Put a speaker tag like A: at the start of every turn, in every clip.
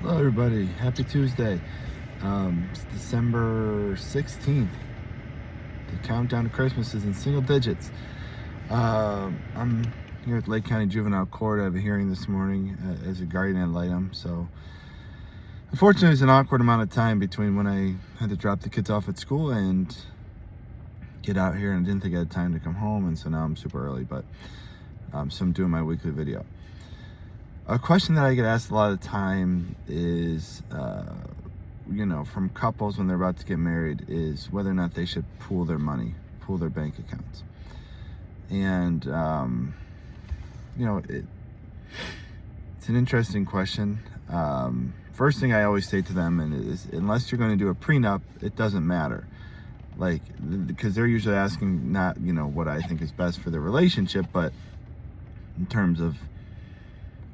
A: Hello everybody, happy Tuesday. It's December 16th. The countdown to Christmas is in single digits. I'm here at Lake County Juvenile Court. I have a hearing this morning as a guardian ad litem. So unfortunately, it's an awkward amount of time between when I had to drop the kids off at school and get out here, and I didn't think I had time to come home, and so now I'm super early, but so I'm doing my weekly video. A question that I get asked a lot of the time is, from couples when they're about to get married, is whether or not they should pool their money, pool their bank accounts. And, it's an interesting question. First thing I always say to them is, unless you're going to do a prenup, it doesn't matter. Because they're usually asking not, what I think is best for their relationship, but in terms of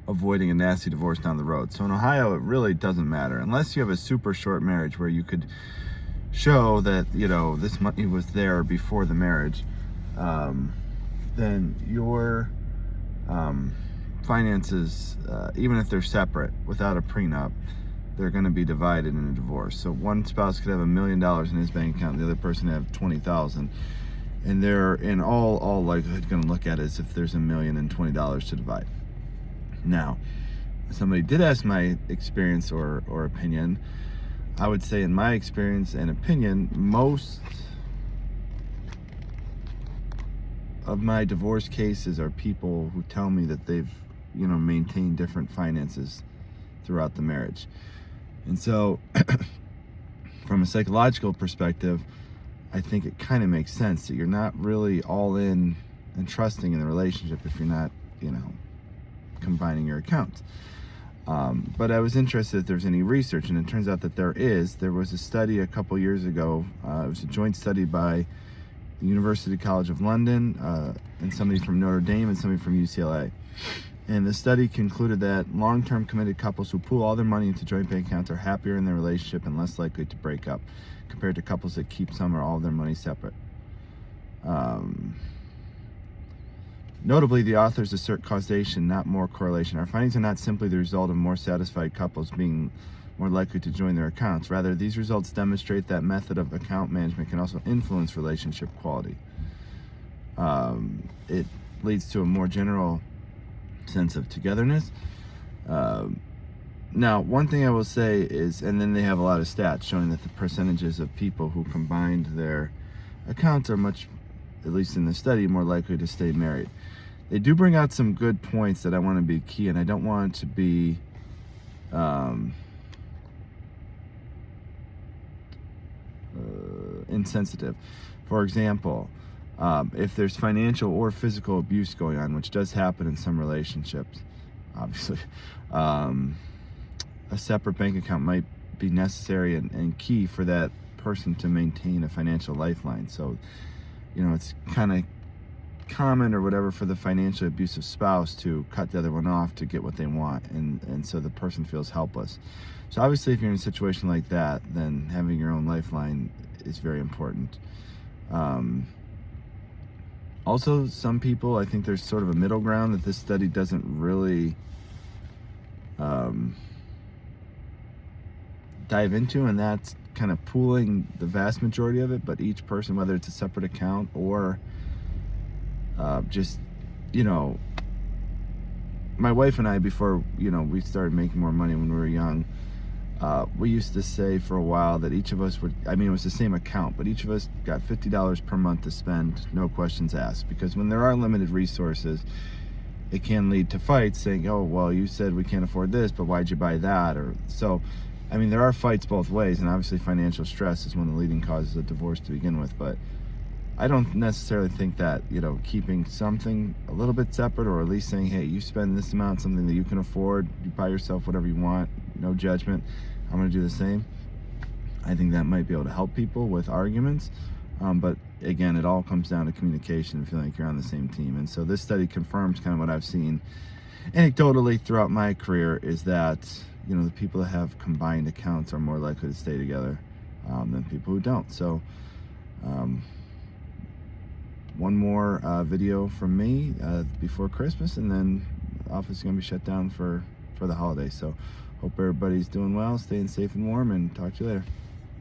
A: avoiding a nasty divorce down the road. So in Ohio, it really doesn't matter unless you have a super short marriage where you could show that this money was there before the marriage. Then your finances, even if they're separate without a prenup, they're going to be divided in a divorce. So one spouse could have $1 million in his bank account, the other person have 20,000, and they're in all likelihood going to look at it as if there's $1,020 to divide. Now, somebody did ask my experience or opinion. I would say in my experience and opinion, most of my divorce cases are people who tell me that they've, maintained different finances throughout the marriage. And so from a psychological perspective, I think it kind of makes sense that you're not really all in and trusting in the relationship if you're not, combining your accounts. But I was interested if there's any research, and it turns out that there was a study a couple years ago. It was a joint study by the University College of London and somebody from Notre Dame and somebody from UCLA. And the study concluded that long-term committed couples who pool all their money into joint bank accounts are happier in their relationship and less likely to break up compared to couples that keep some or all of their money separate. Notably, the authors assert causation, not more correlation. Our findings are not simply the result of more satisfied couples being more likely to join their accounts. Rather, these results demonstrate that method of account management can also influence relationship quality. It leads to a more general sense of togetherness. Now, one thing I will say is, and then they have a lot of stats showing that the percentages of people who combined their accounts are much, at least in the study, more likely to stay married. They do bring out some good points that I want to be key, and I don't want it to be insensitive. For example, if there's financial or physical abuse going on, which does happen in some relationships, obviously, a separate bank account might be necessary and key for that person to maintain a financial lifeline. So, it's kind of common or whatever for the financially abusive spouse to cut the other one off to get what they want, and so the person feels helpless. So obviously, if you're in a situation like that, then having your own lifeline is very important. Also, some people, I think there's sort of a middle ground that this study doesn't really dive into, and that's kind of pooling the vast majority of it, but each person, whether it's a separate account or just, my wife and I, before, we started making more money when we were young, we used to say for a while that each of us would, it was the same account, but each of us got $50 per month to spend, no questions asked, because when there are limited resources, it can lead to fights saying, oh, well, you said we can't afford this, but why'd you buy that? Or so, there are fights both ways, and obviously financial stress is one of the leading causes of divorce to begin with, but I don't necessarily think that, keeping something a little bit separate, or at least saying, hey, you spend this amount, something that you can afford, you buy yourself whatever you want, no judgment, I'm going to do the same. I think that might be able to help people with arguments. But again, it all comes down to communication and feeling like you're on the same team. And so this study confirms kind of what I've seen anecdotally throughout my career, is that, the people that have combined accounts are more likely to stay together than people who don't. So one more video from me before Christmas, and then the office is going to be shut down for the holiday. So Hope everybody's doing well, staying safe and warm, and talk to you later.